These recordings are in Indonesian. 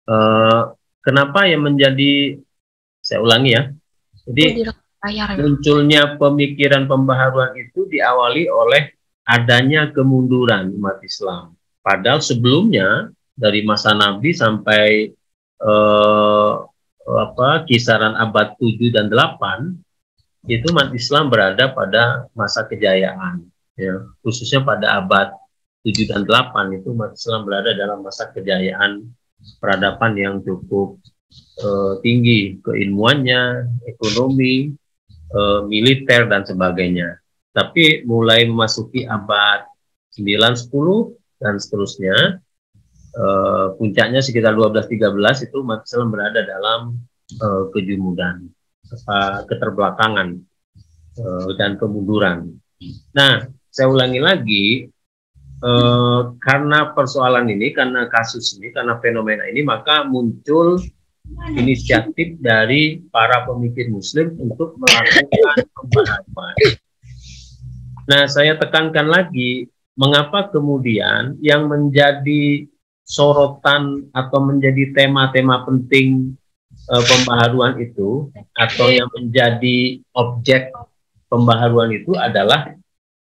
Eh, kenapa yang menjadi, saya ulangi ya, jadi munculnya pemikiran pembaharuan itu diawali oleh adanya kemunduran umat Islam. Padahal sebelumnya dari masa Nabi sampai kisaran abad 7 dan 8 itu umat Islam berada pada masa kejayaan. Ya, khususnya pada abad 7 dan 8 itu umat Islam berada dalam masa kejayaan peradaban yang cukup tinggi, keilmuannya, ekonomi, militer dan sebagainya. Tapi mulai memasuki abad 9, 10 dan seterusnya, puncaknya sekitar 12-13 itu umat Islam berada dalam kejumudan, keterbelakangan dan kemunduran. Nah, saya ulangi lagi, karena persoalan ini, karena kasus ini, karena fenomena ini, maka muncul inisiatif dari para pemikir Muslim untuk melakukan pembaharuan. Nah, saya tekankan lagi, mengapa kemudian yang menjadi sorotan atau menjadi tema-tema penting pembaharuan itu, atau yang menjadi objek pembaharuan itu adalah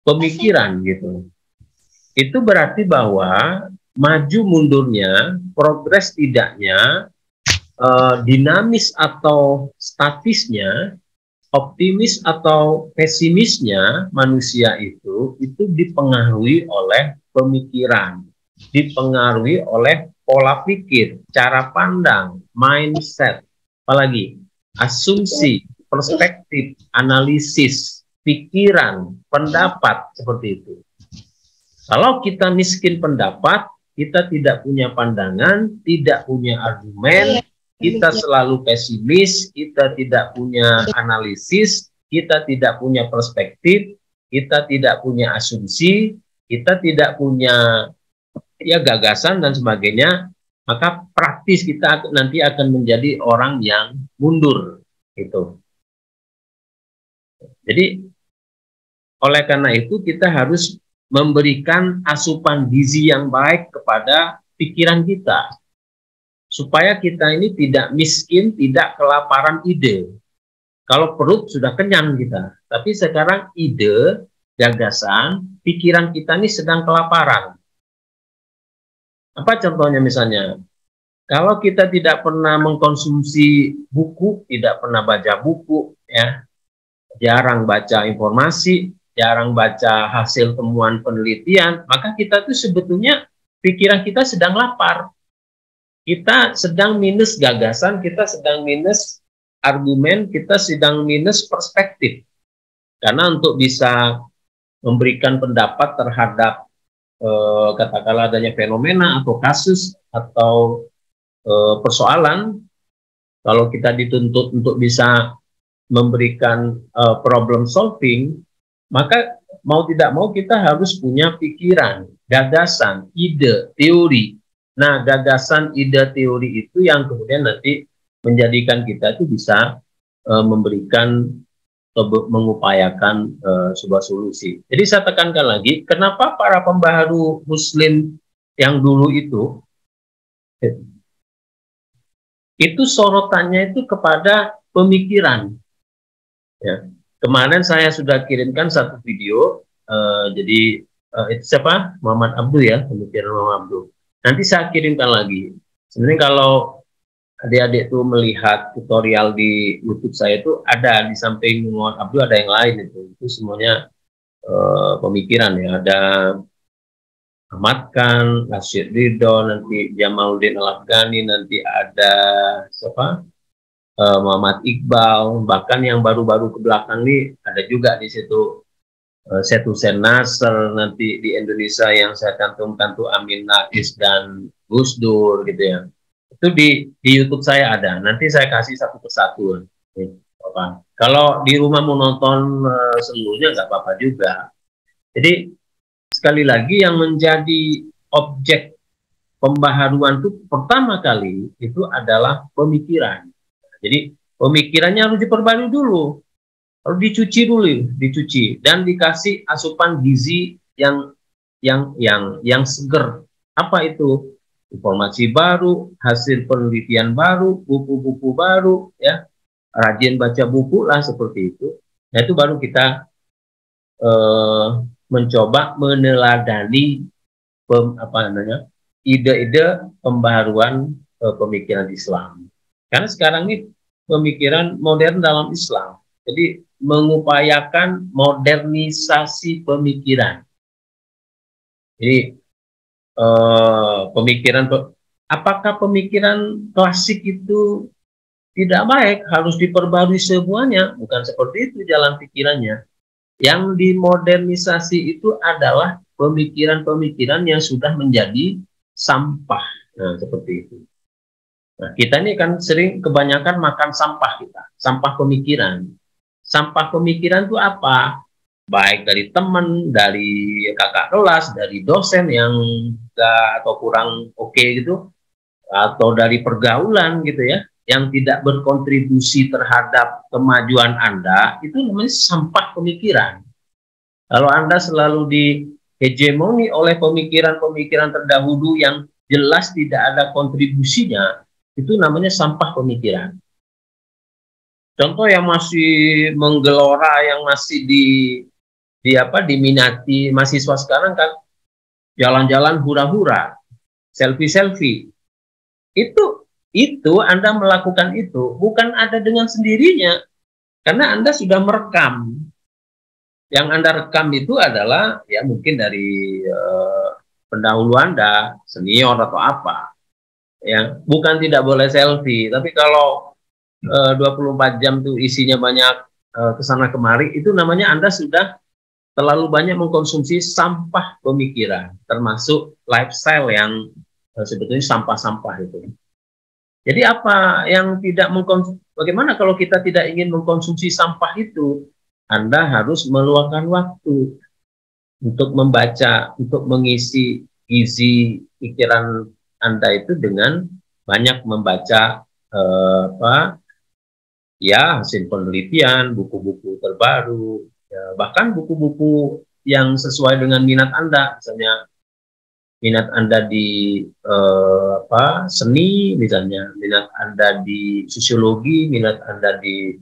pemikiran gitu. Itu berarti bahwa maju mundurnya, progres tidaknya, dinamis atau statisnya, optimis atau pesimisnya manusia itu dipengaruhi oleh pemikiran, dipengaruhi oleh pola pikir, cara pandang, mindset, apalagi asumsi, perspektif, analisis, pikiran, pendapat, seperti itu. Kalau kita miskin pendapat, kita tidak punya pandangan, tidak punya argumen, kita selalu pesimis, kita tidak punya analisis, kita tidak punya perspektif, kita tidak punya asumsi, kita tidak punya gagasan dan sebagainya, maka praktis kita nanti akan menjadi orang yang mundur gitu. Jadi oleh karena itu kita harus memberikan asupan gizi yang baik kepada pikiran kita, supaya kita ini tidak miskin, tidak kelaparan ide. Kalau perut sudah kenyang kita, tapi sekarang ide, gagasan, pikiran kita ini sedang kelaparan. Apa contohnya misalnya? Kalau kita tidak pernah mengkonsumsi buku, tidak pernah baca buku, ya, jarang baca informasi, jarang baca hasil temuan penelitian, maka kita tuh sebetulnya pikiran kita sedang lapar. Kita sedang minus gagasan, kita sedang minus argumen, kita sedang minus perspektif. Karena untuk bisa memberikan pendapat terhadap katakanlah adanya fenomena atau kasus atau persoalan, kalau kita dituntut untuk bisa memberikan problem solving, maka mau tidak mau kita harus punya pikiran, gagasan, ide, teori. Nah, gagasan, ide, teori itu yang kemudian nanti menjadikan kita itu bisa memberikan atau mengupayakan sebuah solusi. Jadi saya tekankan lagi, kenapa para pembaharu Muslim yang dulu itu sorotannya itu kepada pemikiran. Ya. Kemarin saya sudah kirimkan satu video, jadi itu siapa? Muhammad Abdul ya, pemikiran Muhammad Abdul. Nanti saya kirimkan lagi. Sebenarnya kalau adik-adik tuh melihat tutorial di YouTube saya itu ada di samping Muhammad Abdul ada yang lain itu semuanya pemikiran ya. Ada Ahmad Khan, Rashid Ridho, nanti Jamaluddin Al-Afghani, nanti ada siapa? Muhammad Iqbal, bahkan yang baru-baru ke belakang nih ada juga di situ Setu Sen Nasr, nanti di Indonesia yang saya cantumkan tuh Amin Rais dan Gus Dur gitu ya. Itu di YouTube saya ada. Nanti saya kasih satu persatu. Apa? Kalau di rumah mau nonton seluruhnya nggak apa-apa juga. Jadi sekali lagi yang menjadi objek pembaharuan itu pertama kali itu adalah pemikiran. Jadi pemikirannya harus diperbarui dulu, harus dicuci dulu, dicuci dan dikasih asupan gizi yang seger. Apa itu? informasi baru, hasil penelitian baru, buku-buku baru, ya, rajin baca buku lah seperti itu. Nah itu baru kita mencoba meneladani ide-ide pembaharuan pemikiran Islam. Karena sekarang ini pemikiran modern dalam Islam. Jadi mengupayakan modernisasi pemikiran. Jadi apakah pemikiran klasik itu tidak baik, harus diperbarui semuanya? Bukan seperti itu jalan pikirannya. Yang dimodernisasi itu adalah pemikiran-pemikiran yang sudah menjadi sampah. Nah, seperti itu. Nah, kita ini kan sering kebanyakan makan sampah kita, sampah pemikiran. Sampah pemikiran itu apa? Baik dari teman, dari kakak kelas, dari dosen yang enggak atau kurang oke gitu, atau dari pergaulan gitu ya, yang tidak berkontribusi terhadap kemajuan Anda, itu namanya sampah pemikiran. Kalau Anda selalu dihegemoni oleh pemikiran-pemikiran terdahulu yang jelas tidak ada kontribusinya, itu namanya sampah pemikiran. Contoh yang masih menggelora, yang masih diminati mahasiswa sekarang kan, jalan-jalan hura-hura, selfie-selfie. Itu Anda melakukan itu bukan ada dengan sendirinya, karena Anda sudah merekam. Yang Anda rekam itu adalah ya mungkin dari pendahulu Anda, senior atau apa. Ya, bukan tidak boleh selfie, tapi kalau 24 jam tuh isinya banyak kesana kemari, itu namanya Anda sudah terlalu banyak mengkonsumsi sampah pemikiran, termasuk lifestyle yang sebetulnya sampah-sampah itu. Jadi apa yang tidak mengkonsumsi, bagaimana kalau kita tidak ingin mengkonsumsi sampah itu? Anda harus meluangkan waktu untuk membaca, untuk mengisi gizi pikiran Anda itu dengan banyak membaca hasil penelitian, buku-buku terbaru, ya, bahkan buku-buku yang sesuai dengan minat Anda, misalnya minat Anda di seni, misalnya minat Anda di sosiologi, minat Anda di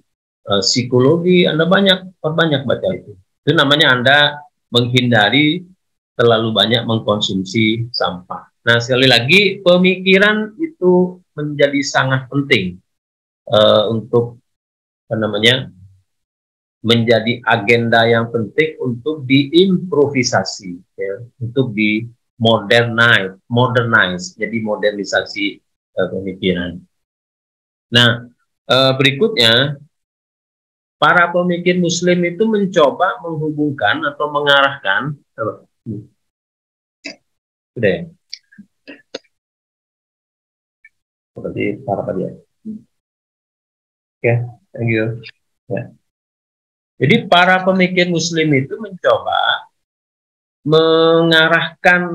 psikologi, Anda perbanyak baca itu. Itu namanya Anda menghindari terlalu banyak mengkonsumsi sampah. Nah, sekali lagi pemikiran itu menjadi sangat penting untuk menjadi agenda yang penting untuk diimprovisasi, ya, untuk di modernize, jadi modernisasi pemikiran. Nah, berikutnya, para pemikir Muslim itu mencoba menghubungkan atau mengarahkan, sudah ya? Seperti para tadi ya. Oke, thank you. Ya. Jadi para pemikir Muslim itu mencoba mengarahkan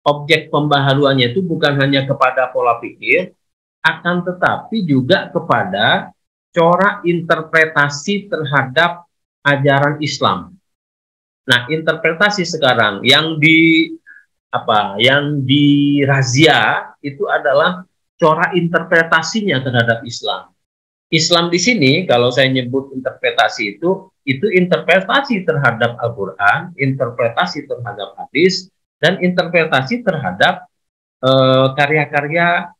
objek pembaharuannya itu bukan hanya kepada pola pikir, akan tetapi juga kepada corak interpretasi terhadap ajaran Islam. Nah, interpretasi sekarang yang dirazia itu adalah corak interpretasinya terhadap Islam. Islam di sini, kalau saya nyebut interpretasi itu interpretasi terhadap Al-Quran, interpretasi terhadap hadis, dan interpretasi terhadap karya-karya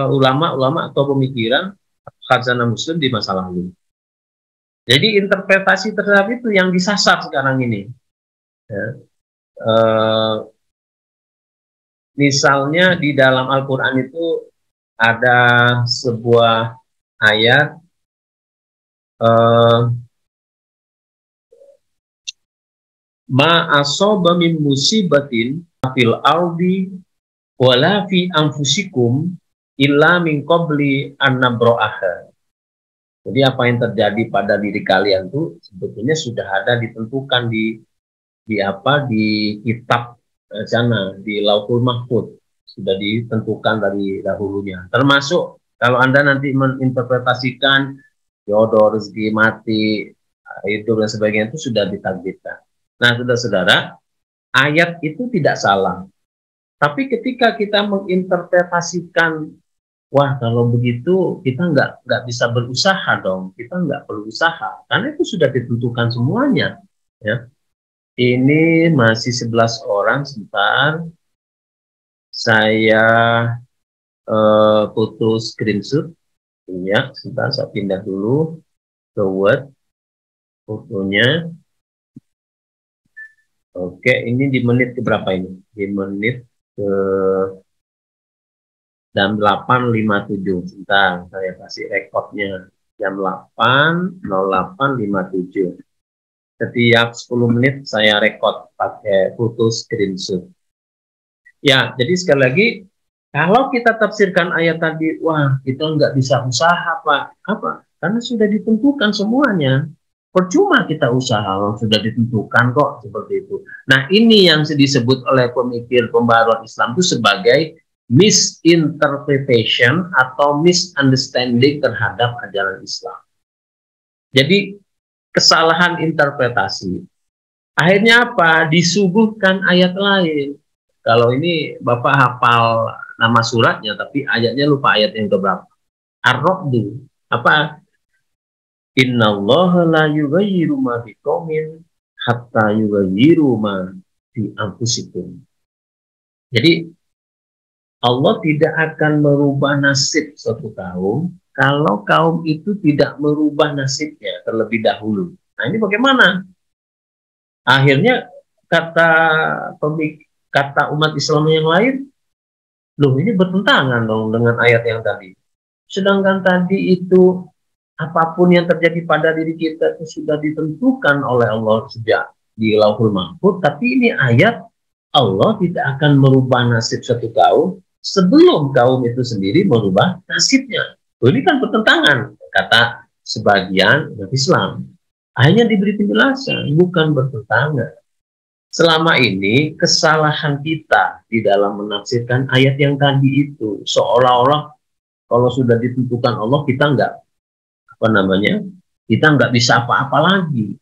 ulama-ulama atau pemikiran khazanah Muslim di masa lalu. Jadi interpretasi terhadap itu yang disasar sekarang ini. Ya. Misalnya di dalam Al-Quran itu ada sebuah ayat ma asoba min musibatin fil ardi wala fi anfusikum illa min qabli an nabra'aha. Jadi apa yang terjadi pada diri kalian tuh sebetulnya sudah ada ditentukan di kitab sana, di Lauhul Mahfuz, sudah ditentukan dari dahulunya. Termasuk kalau Anda nanti menginterpretasikan jodoh, rezeki, mati, hidup dan sebagainya itu sudah ditakdirkan. Nah, saudara-saudara, ayat itu tidak salah. Tapi ketika kita menginterpretasikan, wah kalau begitu kita nggak bisa berusaha dong, kita nggak perlu usaha, karena itu sudah ditentukan semuanya. Ya. Ini masih 11 orang, sebentar. Saya foto screenshot. Ya, sebentar saya pindah dulu ke Word fotonya. Oke, ini di menit ke berapa ini? Di menit ke jam 8.57. Sebentar, saya kasih rekodnya. Jam 8.08.57. Setiap 10 menit saya rekod pakai foto screenshot. Ya, jadi sekali lagi, kalau kita tafsirkan ayat tadi, wah kita nggak bisa usaha Pak. Apa? Karena sudah ditentukan semuanya. Percuma kita usaha, sudah ditentukan kok seperti itu. Nah ini yang disebut oleh pemikir pembaruan Islam itu sebagai misinterpretation atau misunderstanding terhadap ajaran Islam. Jadi kesalahan interpretasi. Akhirnya apa? Disuguhkan ayat lain. Kalau ini Bapak hafal nama suratnya, tapi ayatnya lupa ayat yang keberapa. Ar-Ra'd. Apa? Innallaha la yughayyiru ma biqaumin hatta yughayyiru ma bi anfusikum. Jadi Allah tidak akan merubah nasib suatu kaum kalau kaum itu tidak merubah nasibnya terlebih dahulu. Nah ini bagaimana? Akhirnya kata kata umat Islam yang lain, loh ini bertentangan dong dengan ayat yang tadi. Sedangkan tadi itu apapun yang terjadi pada diri kita itu sudah ditentukan oleh Allah sejak di Lauhul Mahfuz, tapi ini ayat Allah tidak akan merubah nasib satu kaum sebelum kaum itu sendiri merubah nasibnya. Ini kan bertentangan, kata sebagian umat Islam. Hanya diberi penjelasan, bukan bertentangan. Selama ini kesalahan kita di dalam menafsirkan ayat yang tadi itu seolah-olah kalau sudah ditentukan Allah kita nggak kita nggak bisa apa-apa lagi.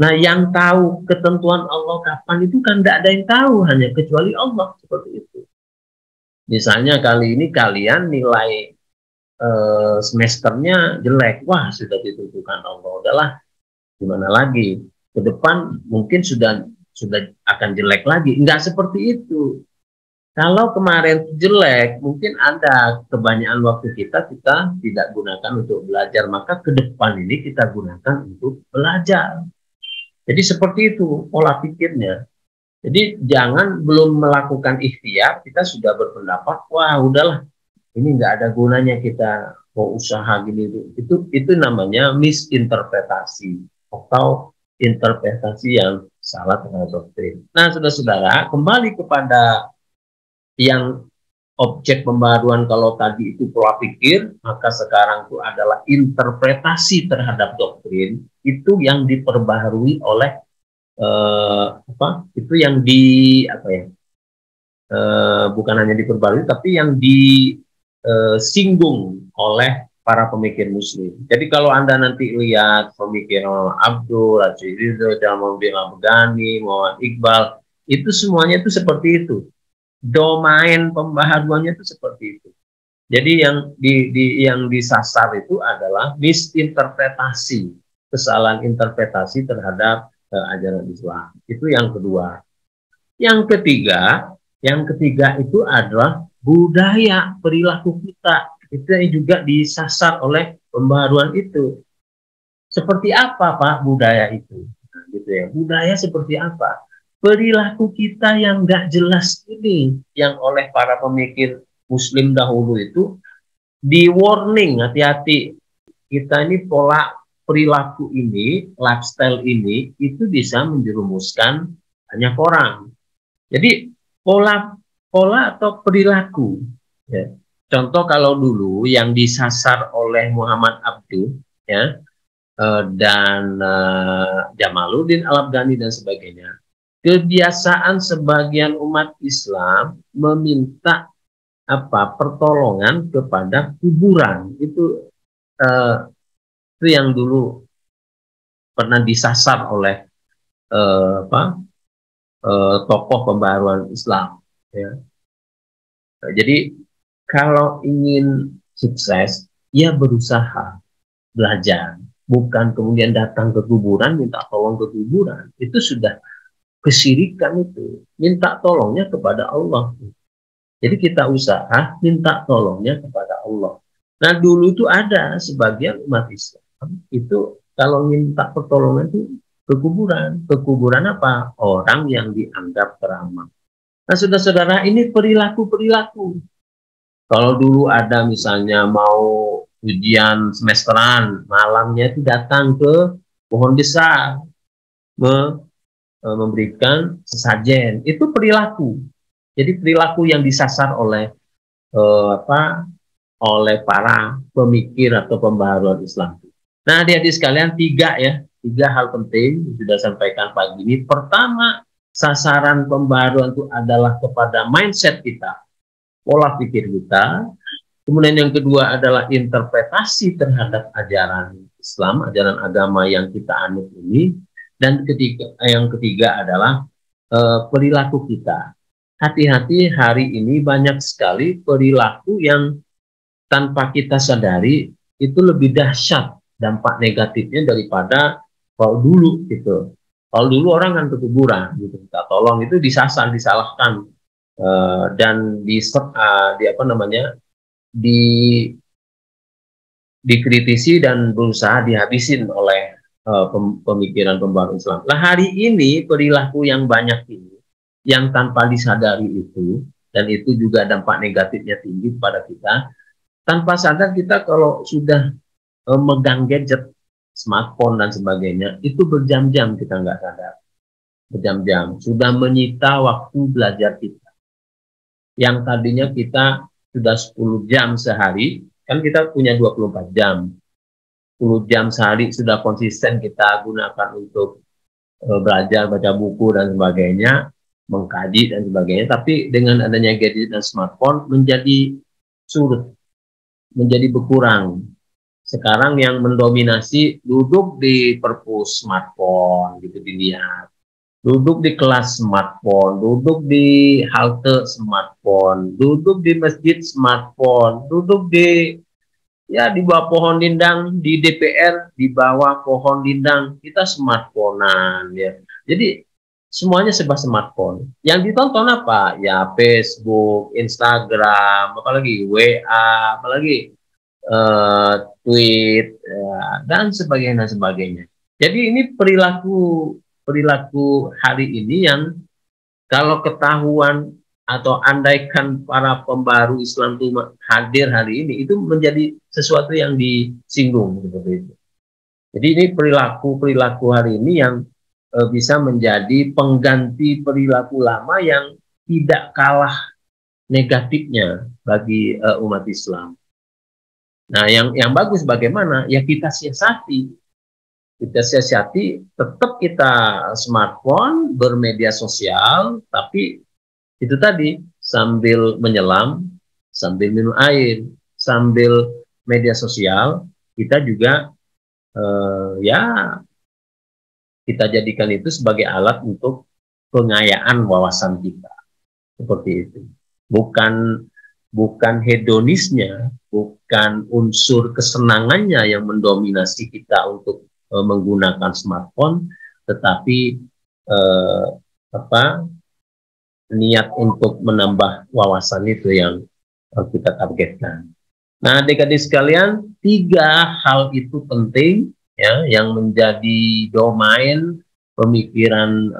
Nah yang tahu ketentuan Allah kapan itu kan nggak ada yang tahu, hanya kecuali Allah, seperti itu. Misalnya kali ini kalian nilai semesternya jelek, wah sudah ditentukan Allah, udahlah gimana lagi, ke depan mungkin sudah akan jelek lagi. Enggak seperti itu. Kalau kemarin jelek, mungkin ada kebanyakan waktu kita tidak gunakan untuk belajar, maka ke depan ini kita gunakan untuk belajar. Jadi seperti itu pola pikirnya. Jadi jangan belum melakukan ikhtiar, kita sudah berpendapat, wah udahlah, ini nggak ada gunanya kita mau usaha gini. Itu namanya misinterpretasi atau interpretasi yang salah terhadap doktrin. Nah, saudara-saudara, kembali kepada yang objek pembaruan, kalau tadi itu pola pikir, maka sekarang itu adalah interpretasi terhadap doktrin, itu yang diperbaharui oleh itu yang bukan hanya diperbarui, tapi yang disinggung oleh para pemikir Muslim. Jadi kalau Anda nanti lihat pemikiran Abdul, Ridho, Jamaluddin Al-Afghani, Muhammad Iqbal, itu semuanya itu seperti itu. Domain pembaharuannya itu seperti itu. Jadi yang disasar itu adalah misinterpretasi, kesalahan interpretasi terhadap ajaran Islam. Itu yang kedua. Yang ketiga itu adalah budaya perilaku kita. Itu yang juga disasar oleh pembaharuan itu. Seperti apa Pak budaya itu? Nah, gitu ya. Budaya seperti apa? Perilaku kita yang nggak jelas ini, yang oleh para pemikir Muslim dahulu itu di warning, hati-hati. Kita ini pola perilaku ini, lifestyle ini, itu bisa menjerumuskan banyak orang. Jadi pola atau perilaku. Ya. Contoh kalau dulu yang disasar oleh Muhammad Abduh, ya, dan Jamaluddin Al-Afghani dan sebagainya, kebiasaan sebagian umat Islam meminta pertolongan kepada kuburan. Itu yang dulu pernah disasar oleh tokoh pembaharuan Islam. Ya. Nah, jadi kalau ingin sukses, ya berusaha belajar, bukan kemudian datang ke kuburan minta tolong ke kuburan. Itu sudah kesyirikan itu. Minta tolongnya kepada Allah. Jadi kita usaha minta tolongnya kepada Allah. Nah dulu itu ada sebagian umat Islam itu kalau minta pertolongan itu ke kuburan. Ke kuburan apa? Orang yang dianggap keramat. Nah saudara-saudara ini perilaku-perilaku. Kalau dulu ada misalnya mau ujian semesteran, malamnya itu datang ke pohon besar memberikan sesajen. Itu perilaku. Jadi perilaku yang disasar oleh oleh para pemikir atau pembaharuan Islam. Nah, adik-adik sekalian, tiga hal penting yang sudah sampaikan pagi ini. Pertama, sasaran pembaharuan itu adalah kepada mindset kita, pola pikir kita. Kemudian yang kedua adalah interpretasi terhadap ajaran Islam, ajaran agama yang kita anut ini. Dan yang ketiga adalah perilaku kita. Hati-hati, hari ini banyak sekali perilaku yang tanpa kita sadari itu lebih dahsyat dampak negatifnya daripada kalau dulu gitu. Kalau dulu orang kan ke kuburan gitu, kita tolong itu disasar, disalahkan dan di apa namanya dikritisi dan berusaha dihabisin oleh pemikiran pembaharuan Islam. Nah hari ini perilaku yang banyak ini, yang tanpa disadari itu, dan itu juga dampak negatifnya tinggi kepada kita, tanpa sadar kita kalau sudah megang gadget, smartphone dan sebagainya, itu berjam-jam kita nggak sadar. Berjam-jam. Sudah menyita waktu belajar kita. Yang tadinya kita sudah 10 jam sehari, kan kita punya 24 jam. 10 jam sehari sudah konsisten kita gunakan untuk belajar, baca buku dan sebagainya, mengkaji dan sebagainya. Tapi dengan adanya gadget dan smartphone menjadi surut, menjadi berkurang. Sekarang yang mendominasi duduk di perpus smartphone gitu dilihat, duduk di kelas smartphone, duduk di halte smartphone, duduk di masjid smartphone, duduk di bawah pohon lindang di DPR, di bawah pohon lindang kita smartphonean ya. Jadi semuanya serba smartphone. Yang ditonton apa? Ya Facebook, Instagram, apalagi WA, apalagi tweet dan sebagainya. Jadi ini perilaku hari ini yang kalau ketahuan atau andaikan para pembaru Islam itu hadir hari ini, itu menjadi sesuatu yang disinggung seperti itu. Jadi ini perilaku hari ini yang bisa menjadi pengganti perilaku lama yang tidak kalah negatifnya bagi umat Islam. Nah, yang bagus bagaimana? Ya kita siasati. Tetap kita smartphone, bermedia sosial, tapi itu tadi sambil menyelam, sambil minum air, sambil media sosial, kita juga kita jadikan itu sebagai alat untuk pengayaan wawasan kita. Seperti itu. Bukan hedonisnya, bukan unsur kesenangannya yang mendominasi kita untuk menggunakan smartphone, tetapi niat untuk menambah wawasan itu yang kita targetkan. Nah, adik-adik sekalian, 3 hal itu penting ya, yang menjadi domain pemikiran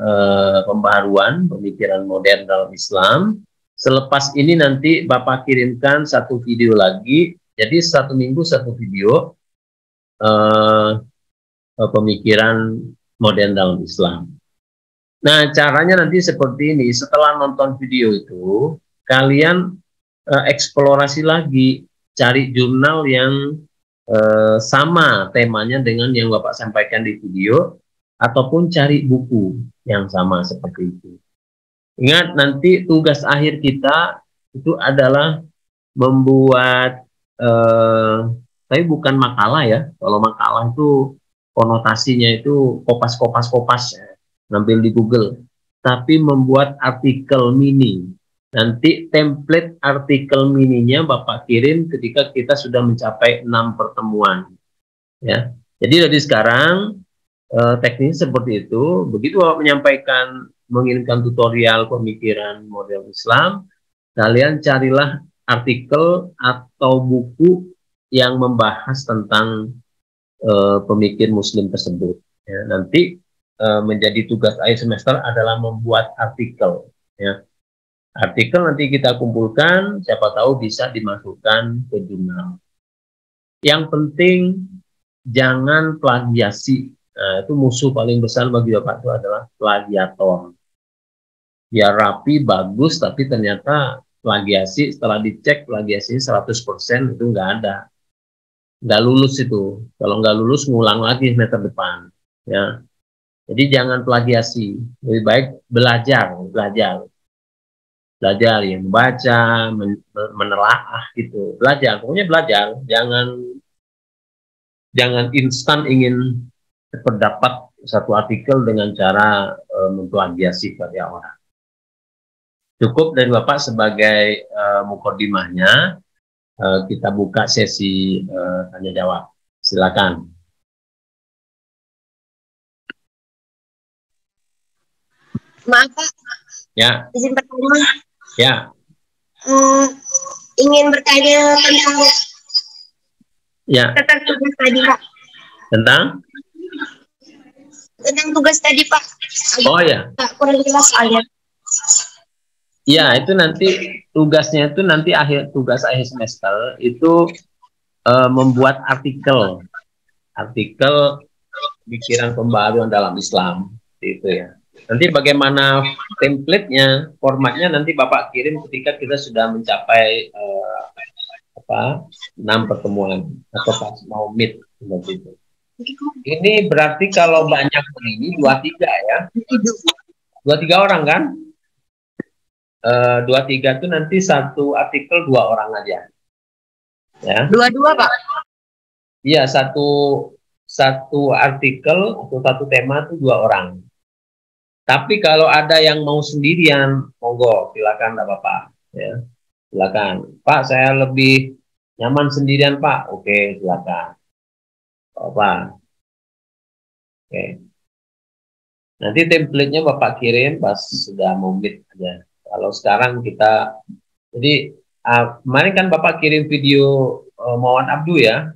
pembaharuan, pemikiran modern dalam Islam. Selepas ini nanti Bapak kirimkan 1 video lagi, jadi 1 minggu 1 video pemikiran modern dalam Islam. Nah, caranya nanti seperti ini. Setelah nonton video itu, kalian eksplorasi lagi, cari jurnal yang sama temanya dengan yang Bapak sampaikan di video, ataupun cari buku yang sama seperti itu. Ingat, nanti tugas akhir kita itu adalah membuat, tapi bukan makalah ya. Kalau makalah itu konotasinya itu kopas ya, ngambil di Google. tapi membuat artikel mini. Nanti template artikel mininya Bapak kirim ketika kita sudah mencapai 6 pertemuan. Ya. Jadi dari sekarang teknisnya seperti itu. Begitu Bapak menyampaikan, mengirimkan tutorial pemikiran model Islam, kalian carilah artikel atau buku yang membahas tentang pemikir Muslim tersebut. Ya, nanti menjadi tugas akhir semester adalah membuat artikel. Ya. Artikel nanti kita kumpulkan, siapa tahu bisa dimasukkan ke jurnal. Yang penting jangan plagiasi. Nah, itu musuh paling besar bagi Bapak itu adalah plagiator. Ya rapi, bagus, tapi ternyata plagiasi, setelah dicek plagiasi 100% itu nggak ada. Nggak lulus itu. Kalau nggak lulus, ngulang lagi semester depan. Ya. Jadi jangan plagiasi. Lebih baik belajar ya, membaca, menelaah gitu. Belajar, pokoknya belajar. Jangan instan ingin berdapat satu artikel dengan cara memplagiasi karya orang. Cukup dari Bapak sebagai mukadimahnya. Kita buka sesi tanya jawab. Silakan. Maaf Pak. Ya. Izin bertanya. Ya. Ingin bertanya tentang tugas tadi Pak. Tentang tugas tadi Pak. Oh ya. Kurang jelas soalnya. Ya, itu nanti tugasnya itu nanti tugas akhir semester itu membuat artikel pikiran pembaruan dalam Islam, itu ya. Nanti bagaimana template-nya, formatnya nanti Bapak kirim ketika kita sudah mencapai 6 pertemuan atau pas mau meet seperti itu. Ini berarti kalau banyak ini 2-3 ya. 2-3 orang kan? 2-3 itu nanti satu artikel 2 orang aja. Ya. 2-2 Pak? Iya, satu artikel atau satu tema itu 2 orang. Tapi kalau ada yang mau sendirian, monggo, silakan Pak Bapak. Ya, silakan. Pak, saya lebih nyaman sendirian Pak. Oke, silakan. Pak. Oke. Nanti template-nya Bapak kirim pas sudah mau meet aja. Kalau sekarang kita, jadi kemarin kan Bapak kirim video Muhammad Abdu ya.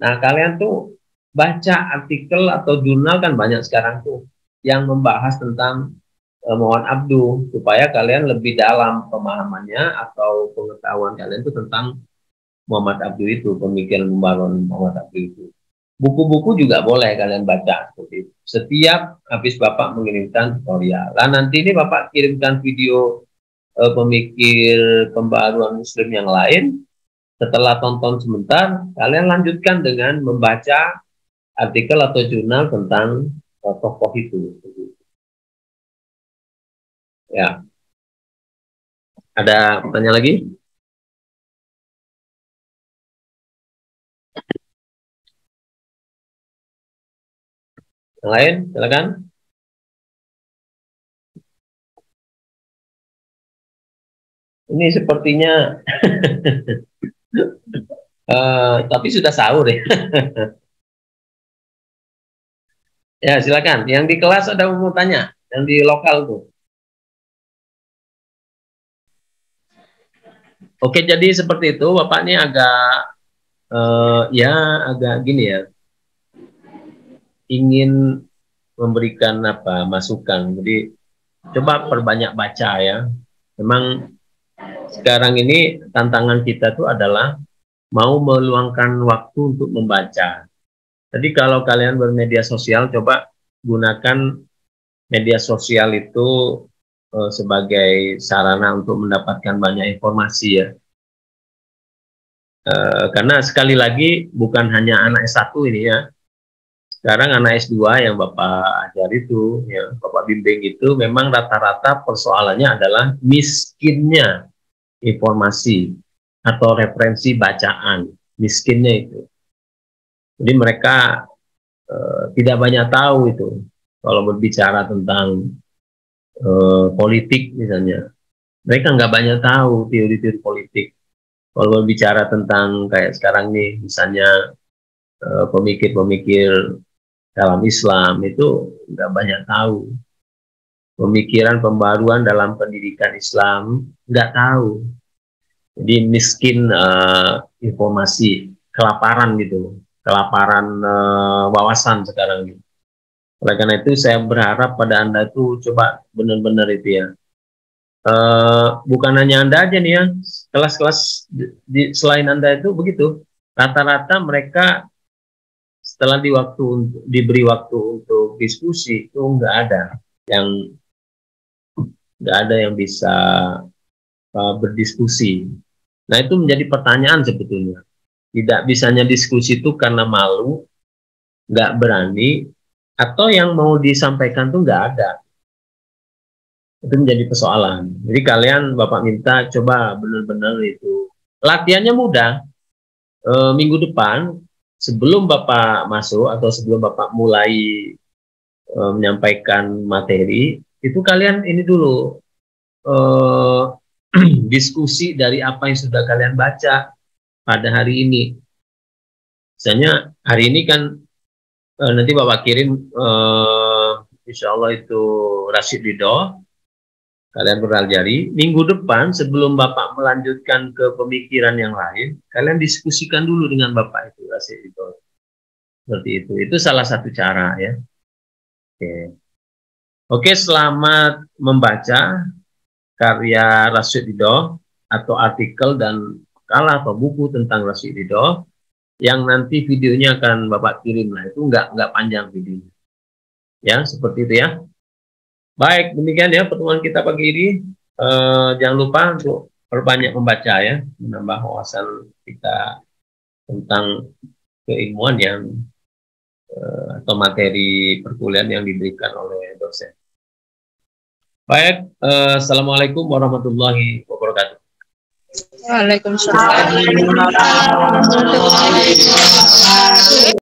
Nah kalian tuh baca artikel atau jurnal kan banyak sekarang tuh yang membahas tentang Muhammad Abdu supaya kalian lebih dalam pemahamannya atau pengetahuan kalian tuh tentang Muhammad Abdu itu, pemikiran pembaruan Muhammad Abdu itu. Buku-buku juga boleh kalian baca seperti itu. Setiap habis Bapak mengirimkan tutorial. Nah nanti ini Bapak kirimkan video pemikir pembaruan Muslim yang lain. Setelah tonton sebentar, kalian lanjutkan dengan membaca artikel atau jurnal tentang tokoh itu. Ya. Ada pertanyaan lagi? Yang lain, silakan. Ini sepertinya tapi sudah sahur ya. Ya, silakan. Yang di kelas ada mau tanya, yang di lokal tuh. Oke, jadi seperti itu. Bapak ini agak ya agak gini ya. Ingin memberikan masukan. Jadi coba perbanyak baca ya. Memang sekarang ini tantangan kita tuh adalah mau meluangkan waktu untuk membaca. Jadi kalau kalian bermedia sosial, coba gunakan media sosial itu sebagai sarana untuk mendapatkan banyak informasi ya. Karena sekali lagi bukan hanya anak S1 ini ya. Sekarang anak S2 yang Bapak ajar itu, ya, Bapak bimbing itu memang rata-rata persoalannya adalah miskinnya informasi atau referensi bacaan, miskinnya itu. Jadi mereka tidak banyak tahu itu kalau berbicara tentang politik misalnya. Mereka nggak banyak tahu teori-teori politik. Kalau bicara tentang kayak sekarang nih, misalnya pemikir-pemikir dalam Islam itu nggak banyak tahu. Pemikiran pembaruan dalam pendidikan Islam nggak tahu. Jadi miskin informasi, kelaparan gitu, kelaparan wawasan sekarang ini. Oleh karena itu saya berharap pada Anda itu coba benar-benar itu ya. Bukan hanya Anda aja nih ya, kelas-kelas selain Anda itu begitu. Rata-rata mereka setelah diberi waktu untuk diskusi itu nggak ada yang bisa berdiskusi. Nah itu menjadi pertanyaan sebetulnya. Tidak bisanya diskusi itu karena malu, nggak berani, atau yang mau disampaikan tuh nggak ada. Itu menjadi persoalan. Jadi kalian Bapak minta coba benar-benar itu. Latihannya mudah. Minggu depan sebelum Bapak masuk atau sebelum Bapak mulai menyampaikan materi, itu kalian ini dulu diskusi dari apa yang sudah kalian baca pada hari ini. Misalnya hari ini kan nanti Bapak kirim insya Allah itu Rasyid Ridho, kalian beraljari. Minggu depan sebelum Bapak melanjutkan ke pemikiran yang lain, kalian diskusikan dulu dengan Bapak itu Rasyid Ridho. Seperti itu. Itu salah satu cara ya. Oke, selamat membaca karya Rasyid Ridho atau artikel dan makalah atau buku tentang Rasyid Ridho yang nanti videonya akan Bapak kirim lah. Itu nggak panjang videonya. Ya, seperti itu ya. Baik, demikian ya pertemuan kita pagi ini. Jangan lupa untuk perbanyak membaca ya, menambah wawasan kita tentang keilmuan yang atau materi perkuliahan yang diberikan oleh dosen. Baik, assalamualaikum warahmatullahi wabarakatuh. Waalaikumsalam warahmatullahi wabarakatuh.